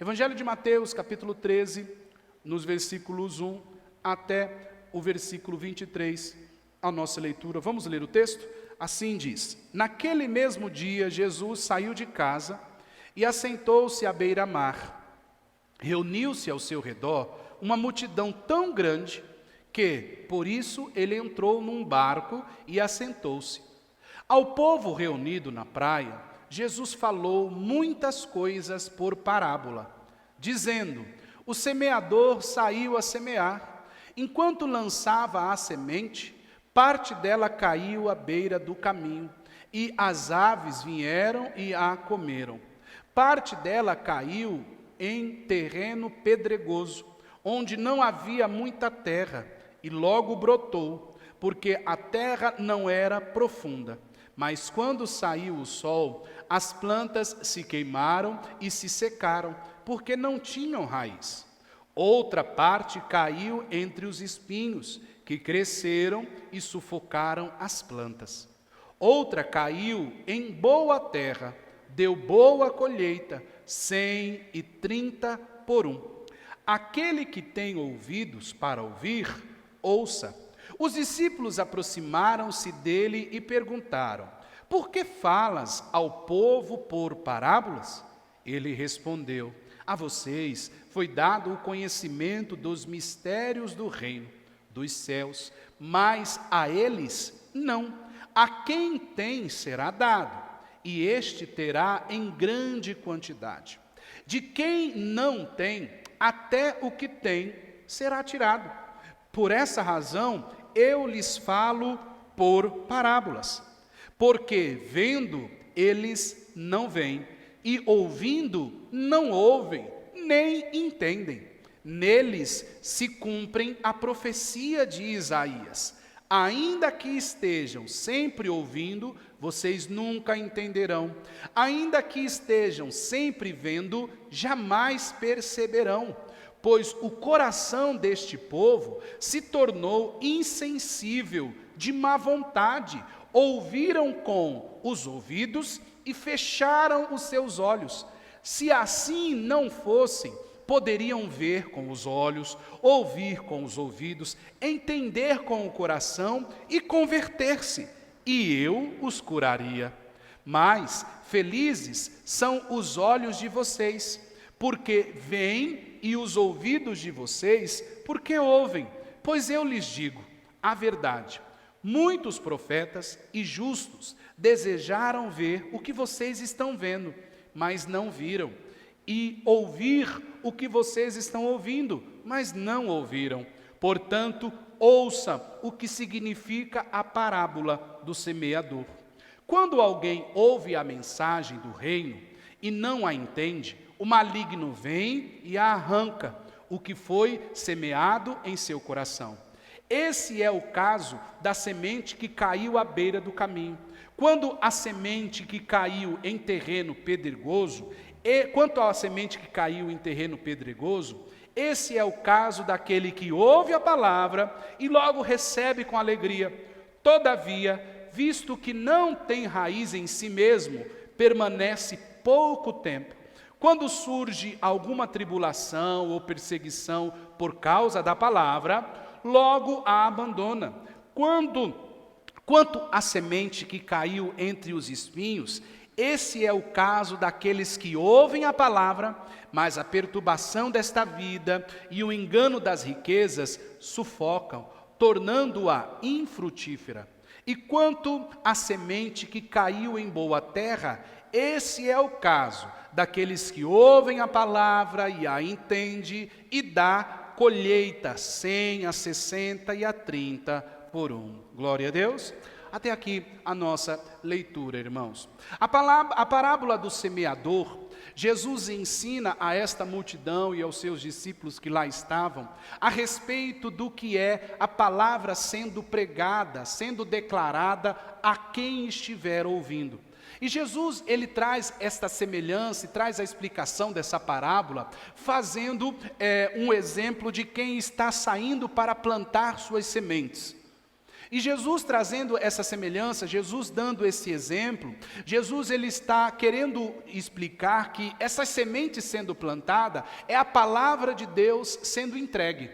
Evangelho de Mateus, capítulo 13, nos versículos 1 até o versículo 23, a nossa leitura. Vamos ler o texto? Assim diz: Naquele mesmo dia, Jesus saiu de casa e assentou-se à beira-mar. Reuniu-se ao seu redor uma multidão tão grande que, por isso, ele entrou num barco e assentou-se. Ao povo reunido na praia, Jesus falou muitas coisas por parábola, dizendo: O semeador saiu a semear. Enquanto lançava a semente, parte dela caiu à beira do caminho, e as aves vieram e a comeram. Parte dela caiu em terreno pedregoso, onde não havia muita terra, e logo brotou, porque a terra não era profunda. Mas quando saiu o sol, as plantas se queimaram e se secaram, porque não tinham raiz. Outra parte caiu entre os espinhos, que cresceram e sufocaram as plantas. Outra caiu em boa terra, deu boa colheita, 130 por 1. Aquele que tem ouvidos para ouvir, ouça. Os discípulos aproximaram-se dele e perguntaram: Por que falas ao povo por parábolas? Ele respondeu: A vocês foi dado o conhecimento dos mistérios do reino dos céus, mas a eles não. A quem tem será dado, e este terá em grande quantidade. De quem não tem, até o que tem será tirado. Por essa razão, eu lhes falo por parábolas. Porque vendo, eles não veem, e ouvindo, não ouvem, nem entendem. Neles se cumpre a profecia de Isaías: Ainda que estejam sempre ouvindo, vocês nunca entenderão. Ainda que estejam sempre vendo, jamais perceberão. Pois o coração deste povo se tornou insensível, de má vontade. Ouviram com os ouvidos e fecharam os seus olhos. Se assim não fossem, poderiam ver com os olhos, ouvir com os ouvidos, entender com o coração e converter-se, e eu os curaria. Mas felizes são os olhos de vocês, porque veem, e os ouvidos de vocês, porque ouvem. Pois eu lhes digo a verdade: muitos profetas e justos desejaram ver o que vocês estão vendo, mas não viram, e ouvir o que vocês estão ouvindo, mas não ouviram. Portanto, ouça o que significa a parábola do semeador. Quando alguém ouve a mensagem do reino e não a entende, o maligno vem e a arranca, o que foi semeado em seu coração. Esse é o caso da semente que caiu à beira do caminho. Quando a semente que caiu em terreno pedregoso, quanto à semente que caiu em terreno pedregoso, esse é o caso daquele que ouve a palavra e logo recebe com alegria. Todavia, visto que não tem raiz em si mesmo, permanece pouco tempo. Quando surge alguma tribulação ou perseguição por causa da palavra, logo a abandona. Quanto à semente que caiu entre os espinhos, esse é o caso daqueles que ouvem a palavra, mas a perturbação desta vida e o engano das riquezas sufocam, tornando-a infrutífera. E quanto à semente que caiu em boa terra, esse é o caso daqueles que ouvem a palavra e a entendem, e dá colheita 100, a 60 e a 30 por 1. Glória a Deus. Até aqui a nossa leitura, irmãos. A parábola do semeador, Jesus ensina a esta multidão e aos seus discípulos que lá estavam, a respeito do que é a palavra sendo pregada, sendo declarada a quem estiver ouvindo. E Jesus, ele traz esta semelhança, traz a explicação dessa parábola, fazendo um exemplo de quem está saindo para plantar suas sementes. E Jesus trazendo essa semelhança, Jesus dando esse exemplo, Jesus ele está querendo explicar que essas sementes sendo plantadas é a palavra de Deus sendo entregue,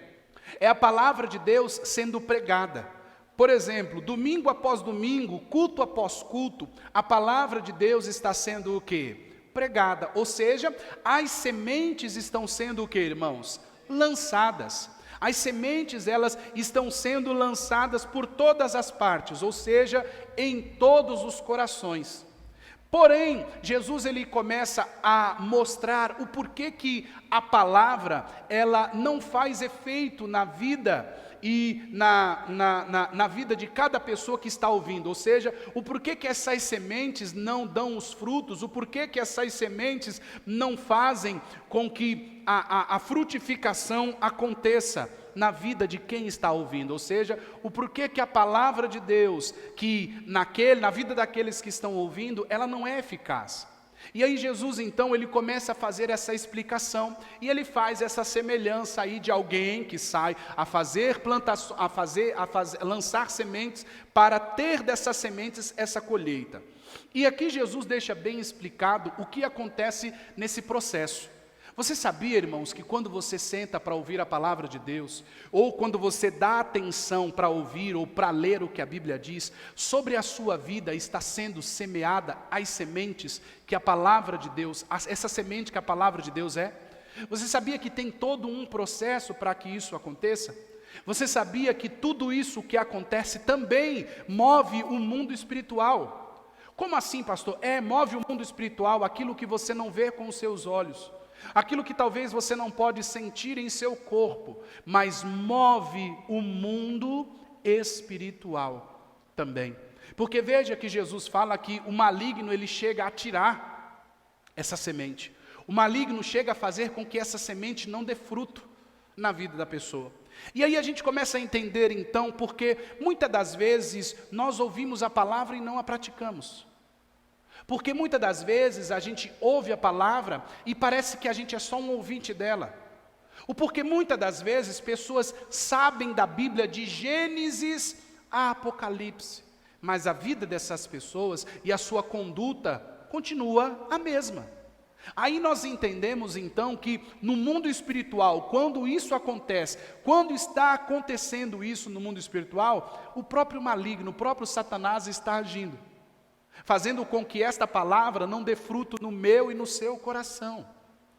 é a palavra de Deus sendo pregada. Por exemplo, domingo após domingo, culto após culto, a palavra de Deus está sendo o quê? Pregada, ou seja, as sementes estão sendo o quê, irmãos? Lançadas. As sementes, elas estão sendo lançadas por todas as partes, ou seja, em todos os corações. Porém, Jesus ele começa a mostrar o porquê que a palavra, ela não faz efeito na vida e na vida de cada pessoa que está ouvindo, ou seja, o porquê que essas sementes não dão os frutos, o porquê que essas sementes não fazem com que a frutificação aconteça na vida de quem está ouvindo, ou seja, o porquê que a palavra de Deus, que na vida daqueles que estão ouvindo, ela não é eficaz. E aí Jesus então, ele começa a fazer essa explicação, e ele faz essa semelhança aí de alguém que sai a fazer plantações, lançar sementes, para ter dessas sementes essa colheita. E aqui Jesus deixa bem explicado o que acontece nesse processo. Você sabia, irmãos, que quando você senta para ouvir a palavra de Deus, ou quando você dá atenção para ouvir ou para ler o que a Bíblia diz, sobre a sua vida está sendo semeada as sementes que a palavra de Deus, essa semente que a palavra de Deus é? Você sabia que tem todo um processo para que isso aconteça? Você sabia que tudo isso que acontece também move o mundo espiritual? Como assim, pastor? Move o mundo espiritual, aquilo que você não vê com os seus olhos. Aquilo que talvez você não pode sentir em seu corpo, mas move o mundo espiritual também. Porque veja que Jesus fala que o maligno ele chega a tirar essa semente. O maligno chega a fazer com que essa semente não dê fruto na vida da pessoa. E aí a gente começa a entender então, porque muitas das vezes nós ouvimos a palavra e não a praticamos. Porque muitas das vezes a gente ouve a palavra e parece que a gente é só um ouvinte dela. O porquê muitas das vezes pessoas sabem da Bíblia de Gênesis a Apocalipse, mas a vida dessas pessoas e a sua conduta continua a mesma. Aí nós entendemos então que no mundo espiritual, quando isso acontece, quando está acontecendo isso no mundo espiritual, o próprio maligno, o próprio Satanás está agindo, fazendo com que esta palavra não dê fruto no meu e no seu coração,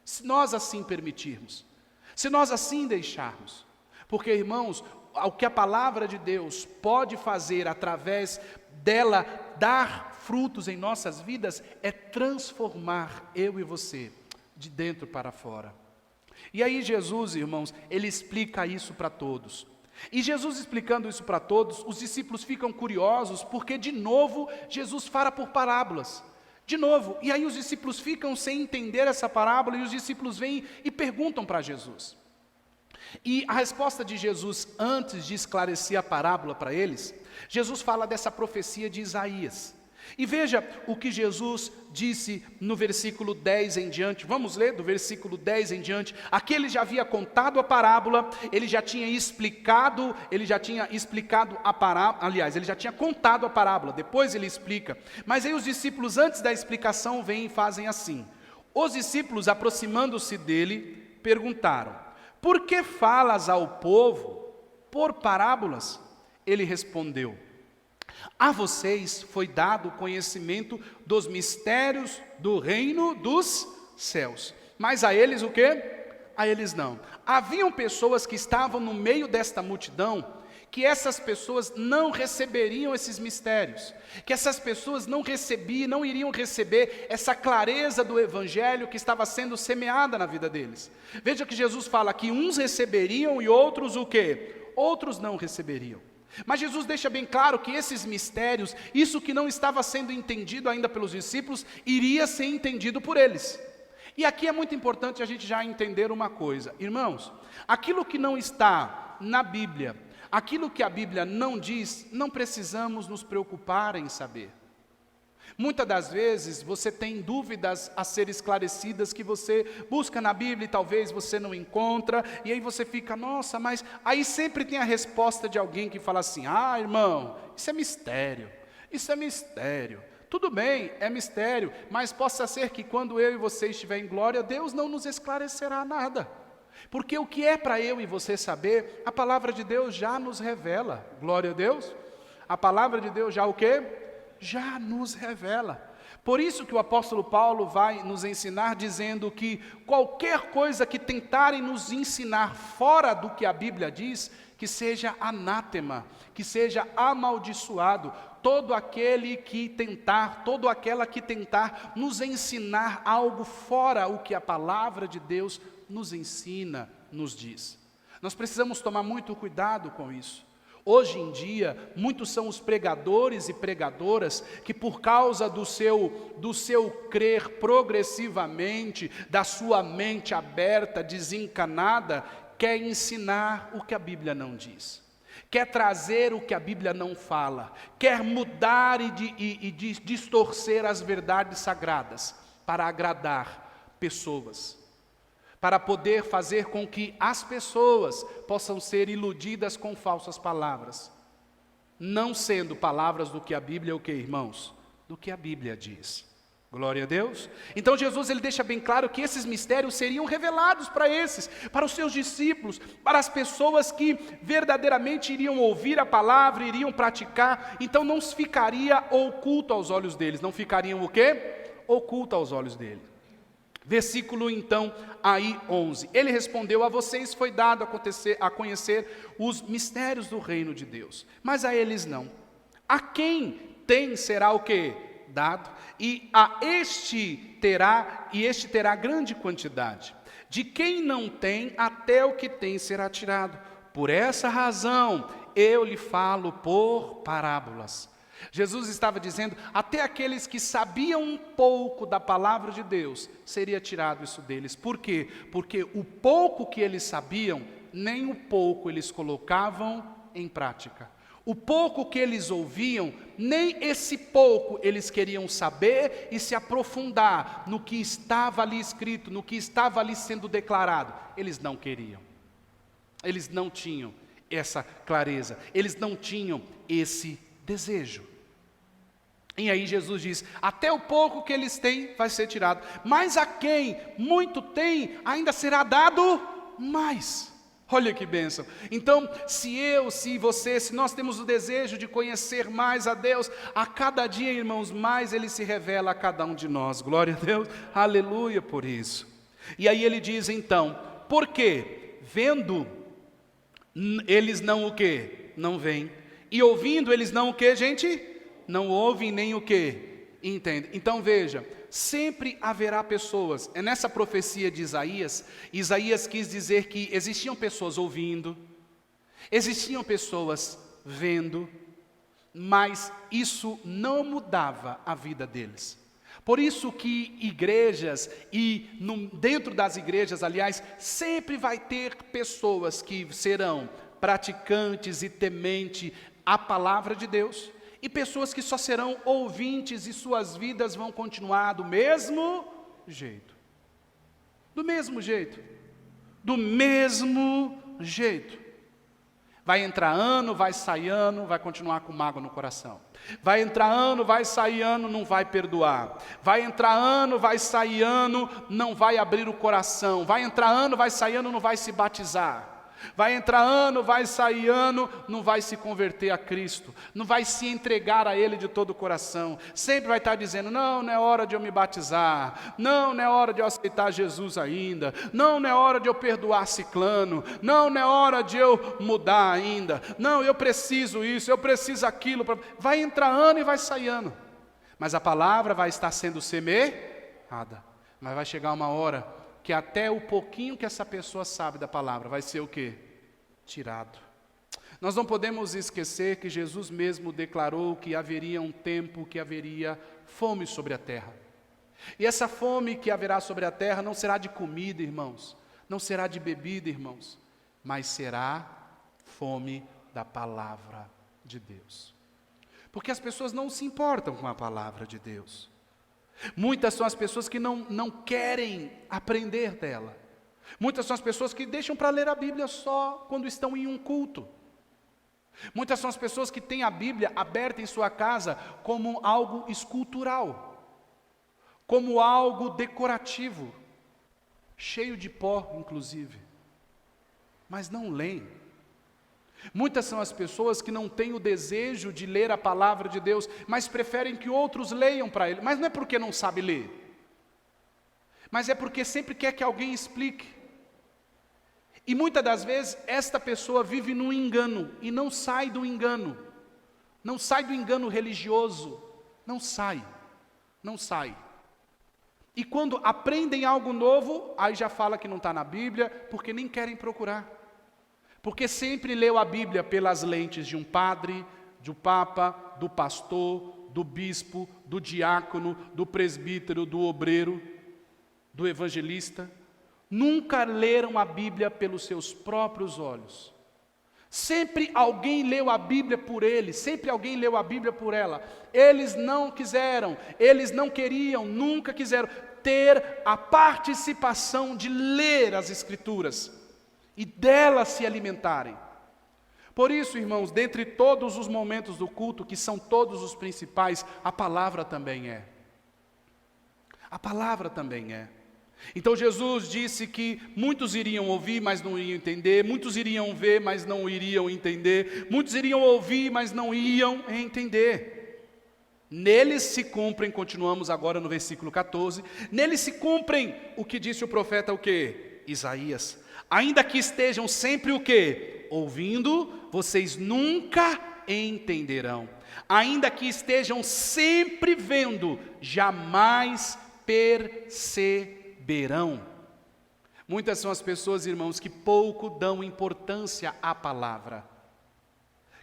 se nós assim permitirmos, se nós assim deixarmos. Porque, irmãos, o que a palavra de Deus pode fazer através dela dar frutos em nossas vidas é transformar eu e você de dentro para fora. E aí Jesus, irmãos, ele explica isso para todos. E Jesus explicando isso para todos, os discípulos ficam curiosos, porque de novo Jesus fala por parábolas. De novo, e aí os discípulos ficam sem entender essa parábola, e os discípulos vêm e perguntam para Jesus. E a resposta de Jesus, antes de esclarecer a parábola para eles, Jesus fala dessa profecia de Isaías. E veja o que Jesus disse no versículo 10 em diante. Vamos ler do versículo 10 em diante. Aqui ele já havia contado a parábola, ele já tinha explicado a parábola, aliás, ele já tinha contado a parábola, depois ele explica. Mas aí os discípulos, antes da explicação, vêm e fazem assim. Os discípulos, aproximando-se dele, perguntaram: por que falas ao povo por parábolas? Ele respondeu: a vocês foi dado o conhecimento dos mistérios do reino dos céus. Mas a eles o quê? A eles não. Haviam pessoas que estavam no meio desta multidão, que essas pessoas não receberiam esses mistérios, que essas pessoas não iriam receber essa clareza do evangelho que estava sendo semeada na vida deles. Veja que Jesus fala que uns receberiam e outros o quê? Outros não receberiam. Mas Jesus deixa bem claro que esses mistérios, isso que não estava sendo entendido ainda pelos discípulos, iria ser entendido por eles. E aqui é muito importante a gente já entender uma coisa. Irmãos, aquilo que não está na Bíblia, aquilo que a Bíblia não diz, não precisamos nos preocupar em saber. Muitas das vezes você tem dúvidas a ser esclarecidas que você busca na Bíblia e talvez você não encontra, e aí você fica, nossa, mas aí sempre tem a resposta de alguém que fala assim, ah, irmão, isso é mistério, isso é mistério. Tudo bem, é mistério, mas possa ser que quando eu e você estiver em glória, Deus não nos esclarecerá nada. Porque o que é para eu e você saber, a palavra de Deus já nos revela. Glória a Deus. A palavra de Deus já o quê? Já nos revela. Por isso que o apóstolo Paulo vai nos ensinar dizendo que qualquer coisa que tentarem nos ensinar fora do que a Bíblia diz, que seja anátema, que seja amaldiçoado, todo aquele que tentar, toda aquela que tentar nos ensinar algo fora o que a palavra de Deus nos ensina, nos diz. Nós precisamos tomar muito cuidado com isso. Hoje em dia, muitos são os pregadores e pregadoras que por causa do seu crer progressivamente, da sua mente aberta, desencanada, quer ensinar o que a Bíblia não diz. Quer trazer o que a Bíblia não fala. Quer mudar e distorcer as verdades sagradas para agradar pessoas. Para poder fazer com que as pessoas possam ser iludidas com falsas palavras. Não sendo palavras do que a Bíblia, o que, irmãos? Do que a Bíblia diz. Glória a Deus. Então Jesus ele deixa bem claro que esses mistérios seriam revelados para os seus discípulos, para as pessoas que verdadeiramente iriam ouvir a palavra, iriam praticar. Então não ficaria oculto aos olhos deles. Não ficariam o quê? Oculto aos olhos deles. Versículo então, aí 11. Ele respondeu, a vocês foi dado a conhecer os mistérios do reino de Deus, mas a eles não. A quem tem será o quê? Dado, e este terá grande quantidade. De quem não tem, até o que tem será tirado. Por essa razão, eu lhe falo por parábolas. Jesus estava dizendo, até aqueles que sabiam um pouco da palavra de Deus, seria tirado isso deles. Por quê? Porque o pouco que eles sabiam, nem o pouco eles colocavam em prática. O pouco que eles ouviam, nem esse pouco eles queriam saber e se aprofundar no que estava ali escrito, no que estava ali sendo declarado. Eles não queriam. Eles não tinham essa clareza. Eles não tinham esse desejo. E aí Jesus diz, até o pouco que eles têm vai ser tirado, mas a quem muito tem, ainda será dado mais. Olha que bênção. Então, se você, se nós temos o desejo de conhecer mais a Deus, a cada dia, irmãos, mais Ele se revela a cada um de nós. Glória a Deus, aleluia por isso. E aí ele diz então, por quê? Vendo, eles não o quê? Não veem. E ouvindo, eles não o quê, gente? Não ouvem nem o quê? Entendem. Então veja, sempre haverá pessoas, é nessa profecia de Isaías, Isaías quis dizer que existiam pessoas ouvindo, existiam pessoas vendo, mas isso não mudava a vida deles. Por isso que igrejas, dentro das igrejas, aliás, sempre vai ter pessoas que serão praticantes e tementes à palavra de Deus, e pessoas que só serão ouvintes e suas vidas vão continuar do mesmo jeito. Do mesmo jeito. Do mesmo jeito. Vai entrar ano, vai sair ano, vai continuar com mágoa no coração. Vai entrar ano, vai sair ano, não vai perdoar. Vai entrar ano, vai sair ano, não vai abrir o coração. Vai entrar ano, vai sair ano, não vai se batizar. Vai entrar ano, vai sair ano, não vai se converter a Cristo, não vai se entregar a Ele de todo o coração, sempre vai estar dizendo, não é hora de eu me batizar, não é hora de eu aceitar Jesus ainda, não é hora de eu perdoar ciclano, não é hora de eu mudar ainda, não, eu preciso isso, eu preciso aquilo, vai entrar ano e vai sair ano, mas a palavra vai estar sendo semeada, mas vai chegar uma hora que até o pouquinho que essa pessoa sabe da palavra vai ser o quê? Tirado. Nós não podemos esquecer que Jesus mesmo declarou que haveria um tempo que haveria fome sobre a terra. E essa fome que haverá sobre a terra não será de comida, irmãos, não será de bebida, irmãos, mas será fome da palavra de Deus. Porque as pessoas não se importam com a palavra de Deus. Muitas são as pessoas que não querem aprender dela. Muitas são as pessoas que deixam para ler a Bíblia só quando estão em um culto. Muitas são as pessoas que têm a Bíblia aberta em sua casa como algo escultural, como algo decorativo, cheio de pó, inclusive, mas não leem. Muitas são as pessoas que não têm o desejo de ler a palavra de Deus, mas preferem que outros leiam para ele. Mas não é porque não sabe ler, mas é porque sempre quer que alguém explique. E muitas das vezes esta pessoa vive num engano e não sai do engano. Não sai do engano religioso. Não sai. E quando aprendem algo novo, aí já fala que não está na Bíblia, porque nem querem procurar. Porque sempre leu a Bíblia pelas lentes de um padre, do papa, do pastor, do bispo, do diácono, do presbítero, do obreiro, do evangelista. Nunca leram a Bíblia pelos seus próprios olhos. Sempre alguém leu a Bíblia por eles, sempre alguém leu a Bíblia por ela. Eles não quiseram, eles não queriam, nunca quiseram ter a participação de ler as Escrituras e delas se alimentarem. Por isso, irmãos, dentre todos os momentos do culto, que são todos os principais, a palavra também é. A palavra também é. Então Jesus disse que muitos iriam ouvir, mas não iriam entender, muitos iriam ver, mas não iriam entender, muitos iriam ouvir, mas não iam entender. Neles se cumprem, continuamos agora no versículo 14, neles se cumprem o que disse o profeta o quê? Isaías. Ainda que estejam sempre o quê? Ouvindo, vocês nunca entenderão. Ainda que estejam sempre vendo, jamais perceberão. Muitas são as pessoas, irmãos, que pouco dão importância à palavra.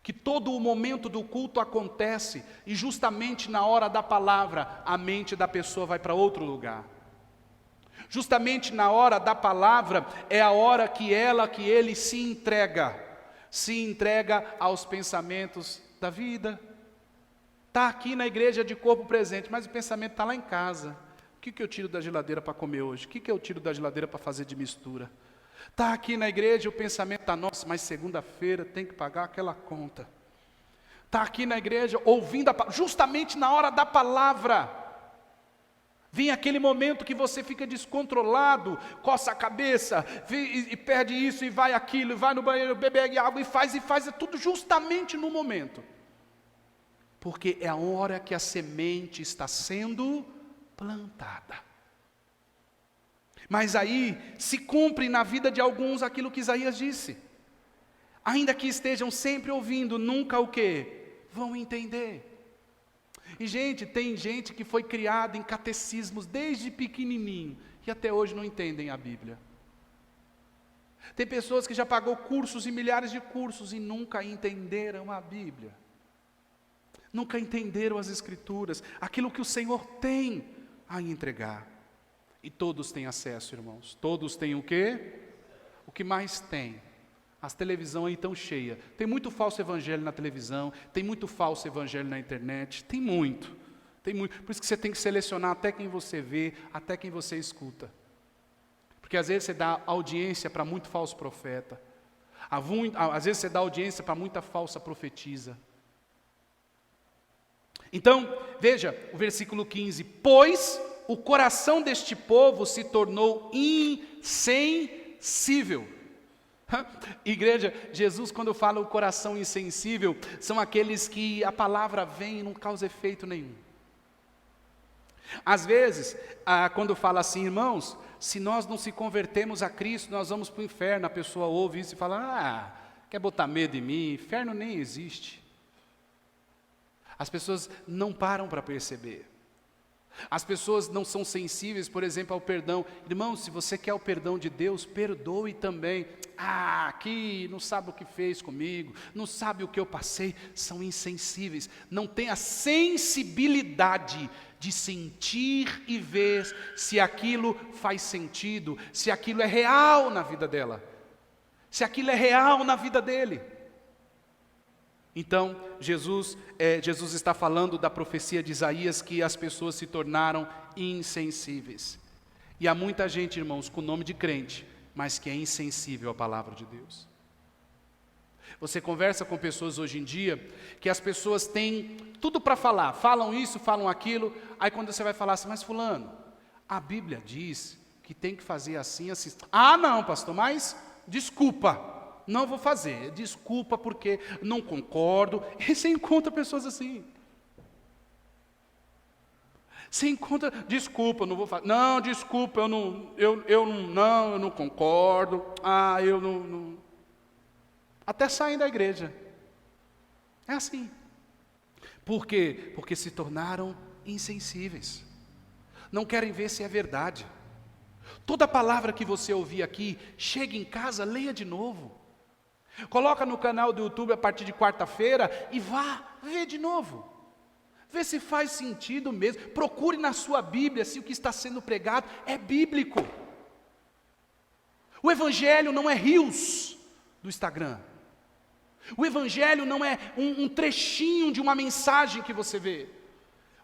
Que todo o momento do culto acontece e justamente na hora da palavra a mente da pessoa vai para outro lugar. Justamente na hora da palavra é a hora que ele se entrega aos pensamentos da vida. Está aqui na igreja de corpo presente, mas o pensamento está lá em casa. O que eu tiro da geladeira para comer hoje? O que eu tiro da geladeira para fazer de mistura? Está aqui na igreja, o pensamento está, nossa, mas segunda-feira tem que pagar aquela conta. Está aqui na igreja, ouvindo a palavra, justamente na hora da palavra. Vem aquele momento que você fica descontrolado, coça a cabeça, e perde isso, e vai aquilo, e vai no banheiro, bebe água, e faz, é tudo justamente no momento. Porque é a hora que a semente está sendo plantada. Mas aí se cumpre na vida de alguns aquilo que Isaías disse. Ainda que estejam sempre ouvindo, nunca o quê? Vão entender. E tem gente que foi criada em catecismos desde pequenininho e até hoje não entendem a Bíblia. Tem pessoas que já pagou cursos e milhares de cursos e nunca entenderam a Bíblia. Nunca entenderam as Escrituras, aquilo que o Senhor tem a entregar. E todos têm acesso, irmãos. Todos têm o quê? O que mais tem? As televisões aí estão cheias. Tem muito falso evangelho na televisão, tem muito falso evangelho na internet, tem muito. Por isso que você tem que selecionar até quem você vê, até quem você escuta. Porque às vezes você dá audiência para muito falso profeta. Às vezes você dá audiência para muita falsa profetisa. Então, veja o versículo 15. Pois o coração deste povo se tornou insensível. Igreja, Jesus, quando fala o coração insensível, são aqueles que a palavra vem e não causa efeito nenhum. Às vezes, quando fala assim, irmãos, se nós não se convertermos a Cristo, nós vamos para o inferno. A pessoa ouve isso e fala, quer botar medo em mim? Inferno nem existe. As pessoas não param para perceber. As pessoas não são sensíveis, por exemplo, ao perdão. Irmão, se você quer o perdão de Deus, perdoe também. Aqui não sabe o que fez comigo, não sabe o que eu passei. São insensíveis, não tem a sensibilidade de sentir e ver se aquilo faz sentido, se aquilo é real na vida dela, se aquilo é real na vida dele. Então, Jesus está falando da profecia de Isaías que as pessoas se tornaram insensíveis. E há muita gente, irmãos, com nome de crente, mas que é insensível à palavra de Deus. Você conversa com pessoas hoje em dia, que as pessoas têm tudo para falar, falam isso, falam aquilo, aí quando você vai falar assim, mas fulano, a Bíblia diz que tem que fazer assim, assim. Ah, não, pastor, mas desculpa, não vou fazer, desculpa porque não concordo. E você encontra pessoas assim. Você encontra, desculpa, não vou fazer. Não, desculpa, eu não concordo. Ah, eu não. Até saem da igreja. É assim. Por quê? Porque se tornaram insensíveis. Não querem ver se é verdade. Toda palavra que você ouvir aqui, chegue em casa, leia de novo. Coloca no canal do YouTube a partir de quarta-feira e vá ver de novo. Vê se faz sentido mesmo. Procure na sua Bíblia se o que está sendo pregado é bíblico. O Evangelho não é reels do Instagram. O Evangelho não é um trechinho de uma mensagem que você vê.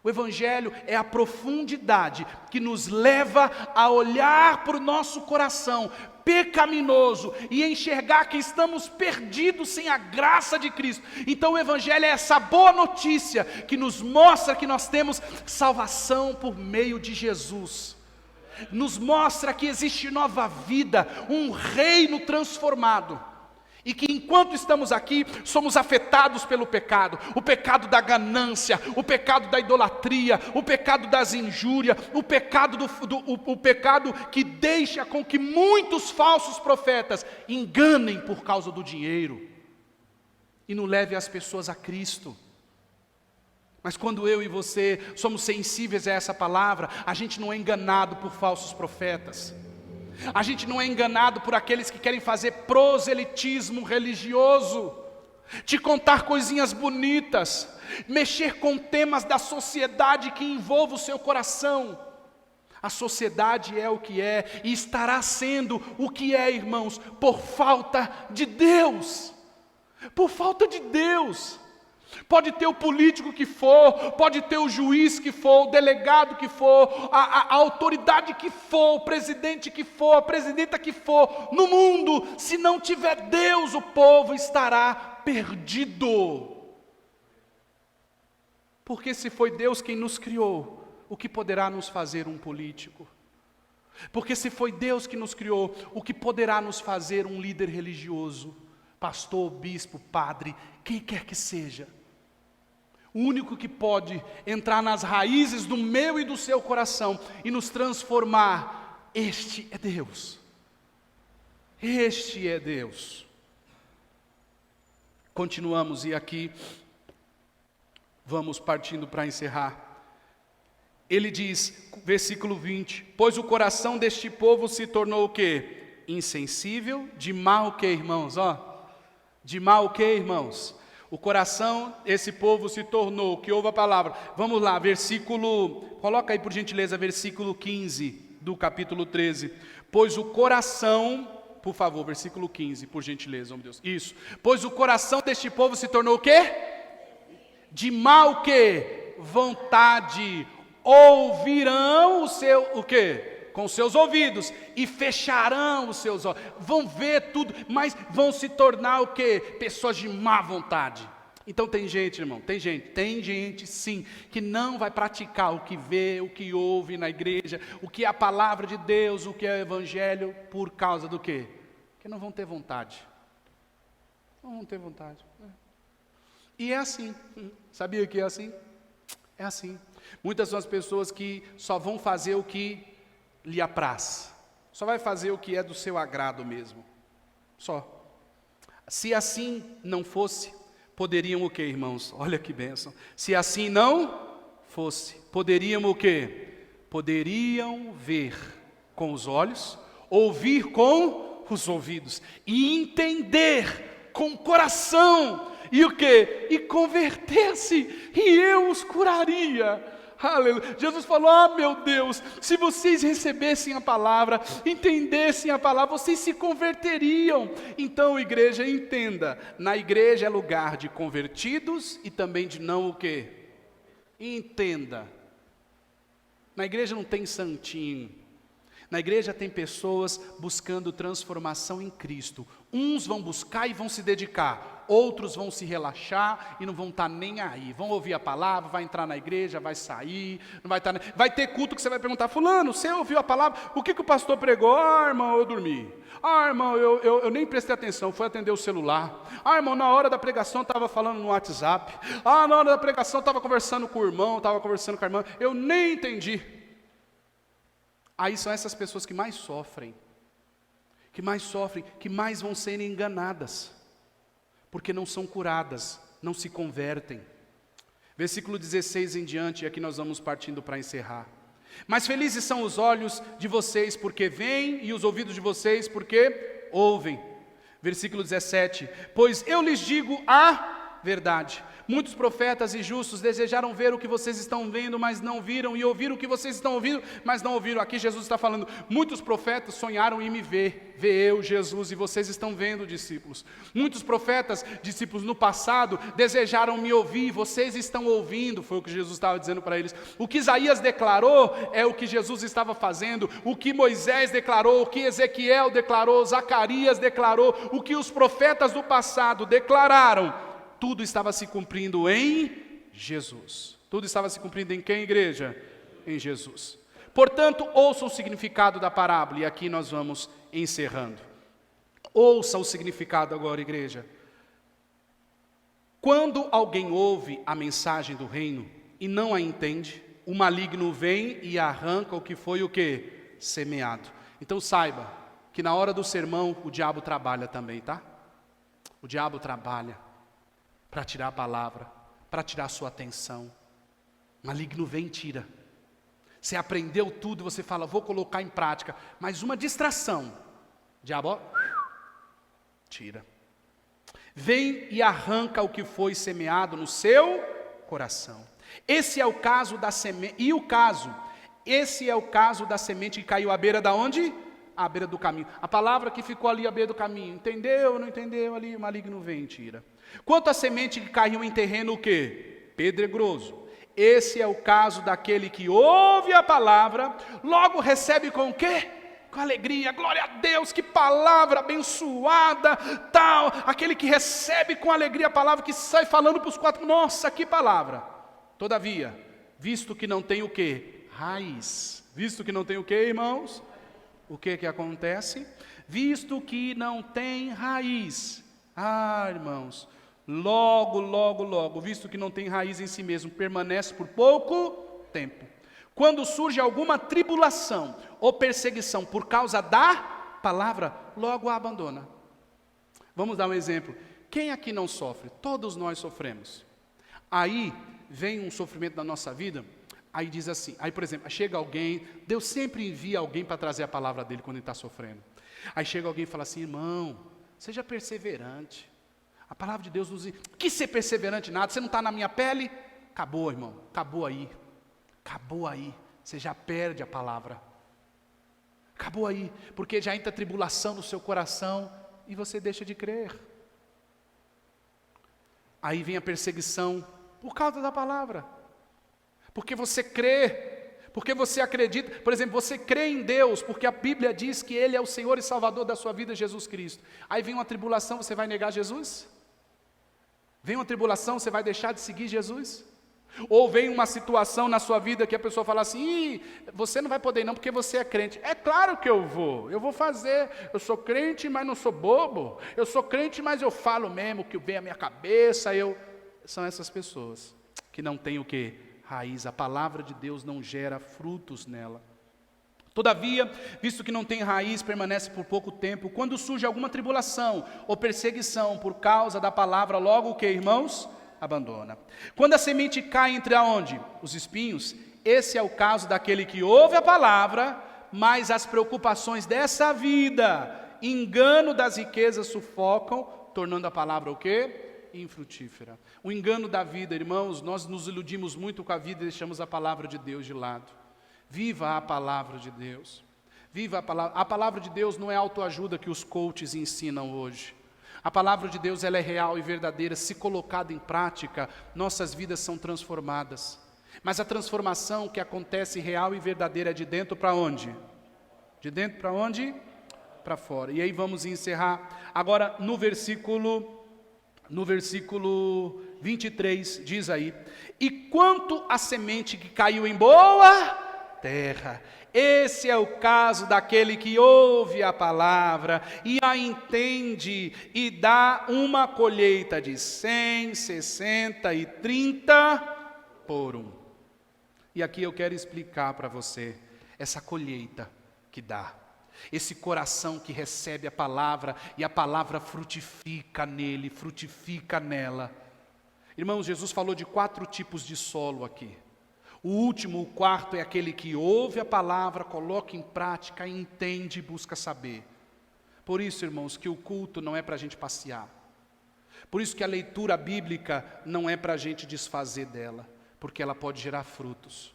O Evangelho é a profundidade que nos leva a olhar para o nosso coração pecaminoso e enxergar que estamos perdidos sem a graça de Cristo. Então o Evangelho é essa boa notícia que nos mostra que nós temos salvação por meio de Jesus. Nos mostra que existe nova vida, um reino transformado. E que enquanto estamos aqui, somos afetados pelo pecado. O pecado da ganância, o pecado da idolatria, o pecado das injúrias, o pecado o pecado que deixa com que muitos falsos profetas enganem por causa do dinheiro e não leve as pessoas a Cristo. Mas quando eu e você somos sensíveis a essa palavra, a gente não é enganado por falsos profetas. A gente não é enganado por aqueles que querem fazer proselitismo religioso, te contar coisinhas bonitas, mexer com temas da sociedade que envolvam o seu coração. A sociedade é o que é e estará sendo o que é, irmãos, por falta de Deus. Por falta de Deus. Pode ter o político que for, pode ter o juiz que for, o delegado que for, a autoridade que for, o presidente que for, a presidenta que for, no mundo, se não tiver Deus, o povo estará perdido. Porque se foi Deus quem nos criou, o que poderá nos fazer um político? Porque se foi Deus que nos criou, o que poderá nos fazer um líder religioso? Pastor, bispo, padre, quem quer que seja. O único que pode entrar nas raízes do meu e do seu coração e nos transformar, este é Deus. Este é Deus. Continuamos e aqui vamos partindo para encerrar. Ele diz, versículo 20, pois o coração deste povo se tornou o quê? Insensível, de mal o quê, irmãos? De mal o quê, irmãos? O coração, esse povo se tornou, que ouve a palavra. Vamos lá, coloca aí por gentileza, versículo 15 do capítulo 13. Pois o coração, por favor, versículo 15, por gentileza, oh meu Deus. Isso. Pois o coração deste povo se tornou o quê? De mal o quê? Vontade. Ouvirão o quê? Com seus ouvidos, e fecharão os seus olhos, vão ver tudo, mas vão se tornar o quê? Pessoas de má vontade. Então tem gente, irmão, tem gente sim, que não vai praticar o que vê, o que ouve na igreja, o que é a palavra de Deus, o que é o Evangelho, por causa do quê? Porque não vão ter vontade. Não vão ter vontade. E é assim, sabia que é assim? É assim. Muitas são as pessoas que só vão fazer o que lhe apraz, só vai fazer o que é do seu agrado mesmo, só. Se assim não fosse, poderiam o que, irmãos? Olha que bênção. Se assim não fosse, poderiam o que? Poderiam ver com os olhos, ouvir com os ouvidos, e entender com o coração, e o que? E converter-se, e eu os curaria. Aleluia. Jesus falou: ah, meu Deus, se vocês recebessem a palavra, entendessem a palavra, vocês se converteriam. Então, igreja, entenda, na igreja é lugar de convertidos e também de não o quê? Entenda. Na igreja não tem santinho. Na igreja tem pessoas buscando transformação em Cristo. Uns vão buscar e vão se dedicar. Outros vão se relaxar e não vão estar nem aí. Vão ouvir a palavra, vai entrar na igreja, vai sair, não vai estar. Vai ter culto que você vai perguntar: fulano, você ouviu a palavra? O que o pastor pregou? Ah, irmão, eu dormi. Ah, irmão, eu nem prestei atenção, fui atender o celular. Ah, irmão, na hora da pregação estava falando no WhatsApp. Ah, na hora da pregação estava conversando com o irmão, estava conversando com a irmã. Eu nem entendi. Aí são essas pessoas que mais sofrem, que mais vão ser enganadas, porque não são curadas, não se convertem. Versículo 16 em diante, e aqui nós vamos partindo para encerrar. Mas felizes são os olhos de vocês porque veem, e os ouvidos de vocês porque ouvem. Versículo 17, pois eu lhes digo a verdade. Muitos profetas e justos desejaram ver o que vocês estão vendo, mas não viram, e ouvir o que vocês estão ouvindo, mas não ouviram. Aqui Jesus está falando, muitos profetas sonharam em me ver eu, Jesus, e vocês estão vendo, discípulos. Muitos profetas, discípulos, no passado, desejaram me ouvir, vocês estão ouvindo, foi o que Jesus estava dizendo para eles. O que Isaías declarou é o que Jesus estava fazendo, o que Moisés declarou, o que Ezequiel declarou, Zacarias declarou, o que os profetas do passado declararam, tudo estava se cumprindo em Jesus. Tudo estava se cumprindo em quem, igreja? Em Jesus. Portanto, ouça o significado da parábola, e aqui nós vamos encerrando. Ouça o significado agora, igreja. Quando alguém ouve a mensagem do reino e não a entende, o maligno vem e arranca o que foi o quê? Semeado. Então saiba que na hora do sermão o diabo trabalha também, tá? O diabo trabalha para tirar a palavra, para tirar a sua atenção. O maligno vem e tira. Você aprendeu tudo, você fala, vou colocar em prática, mas uma distração, o diabo, ó, tira. Vem e arranca o que foi semeado no seu coração. Esse é o caso da semente, esse é o caso da semente que caiu à beira da onde? À beira do caminho. A palavra que ficou ali à beira do caminho, entendeu, não entendeu, ali o maligno vem e tira. Quanto à semente que caiu em terreno o quê? Pedregoso. Esse é o caso daquele que ouve a palavra, logo recebe com o quê? Com alegria, glória a Deus, que palavra abençoada, tal. Aquele que recebe com alegria a palavra, que sai falando para os quatro, nossa, que palavra. Todavia, visto que não tem o quê? Raiz. Visto que não tem o quê, irmãos? O que acontece? Visto que não tem raiz. Ah, irmãos, logo, visto que não tem raiz em si mesmo, permanece por pouco tempo. Quando surge alguma tribulação ou perseguição por causa da palavra, logo a abandona. Vamos dar um exemplo. Quem aqui não sofre? Todos nós sofremos. Aí vem um sofrimento na nossa vida, aí diz assim, aí por exemplo, chega alguém, Deus sempre envia alguém para trazer a palavra dele quando ele está sofrendo. Aí chega alguém e fala assim, irmão, seja perseverante. A palavra de Deus nos diz, que ser perseverante nada, você não está na minha pele? Acabou, irmão, acabou aí, você já perde a palavra. Acabou aí, porque já entra tribulação no seu coração e você deixa de crer. Aí vem a perseguição por causa da palavra. Porque você crê, porque você acredita, por exemplo, você crê em Deus, porque a Bíblia diz que Ele é o Senhor e Salvador da sua vida, Jesus Cristo. Aí vem uma tribulação, você vai negar Jesus? Vem uma tribulação, você vai deixar de seguir Jesus? Ou vem uma situação na sua vida que a pessoa fala assim, você não vai poder não, porque você é crente. É claro que eu vou fazer, eu sou crente, mas não sou bobo, eu sou crente, mas eu falo mesmo o que vem à minha cabeça, são essas pessoas que não têm o quê? Raiz, a palavra de Deus não gera frutos nela. Todavia, visto que não tem raiz, permanece por pouco tempo. Quando surge alguma tribulação ou perseguição por causa da palavra, logo o que, irmãos? Abandona. Quando a semente cai entre aonde? Os espinhos. Esse é o caso daquele que ouve a palavra, mas as preocupações dessa vida, engano das riquezas sufocam, tornando a palavra o quê? infrutífera. O engano da vida, irmãos, nós nos iludimos muito com a vida e deixamos a palavra de Deus de lado. Viva a palavra de Deus. Viva a palavra. A palavra de Deus não é autoajuda que os coaches ensinam hoje. A palavra de Deus, ela é real e verdadeira. Se colocada em prática, nossas vidas são transformadas. Mas a transformação que acontece real e verdadeira é de dentro para onde? De dentro para onde? Para fora. E aí vamos encerrar. Agora, no versículo 23, diz aí: e quanto à semente que caiu em boa terra, esse é o caso daquele que ouve a palavra e a entende e dá uma colheita de 100, 60 e 30 por um. E aqui eu quero explicar para você essa colheita que dá. Esse coração que recebe a palavra e a palavra frutifica nele, frutifica nela. Irmãos, Jesus falou de 4 tipos de solo aqui. O último, o quarto, é aquele que ouve a palavra, coloca em prática, entende e busca saber. Por isso, irmãos, que o culto não é para a gente passear. Por isso que a leitura bíblica não é para a gente desfazer dela, porque ela pode gerar frutos.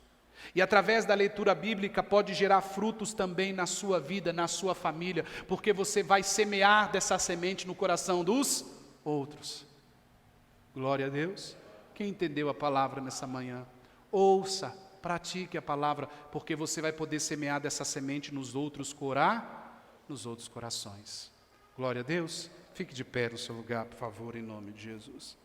E através da leitura bíblica pode gerar frutos também na sua vida, na sua família, porque você vai semear dessa semente no coração dos outros. Glória a Deus. Quem entendeu a palavra nessa manhã? Ouça, pratique a palavra, porque você vai poder semear dessa semente nos outros corações. Glória a Deus. Fique de pé no seu lugar, por favor, em nome de Jesus.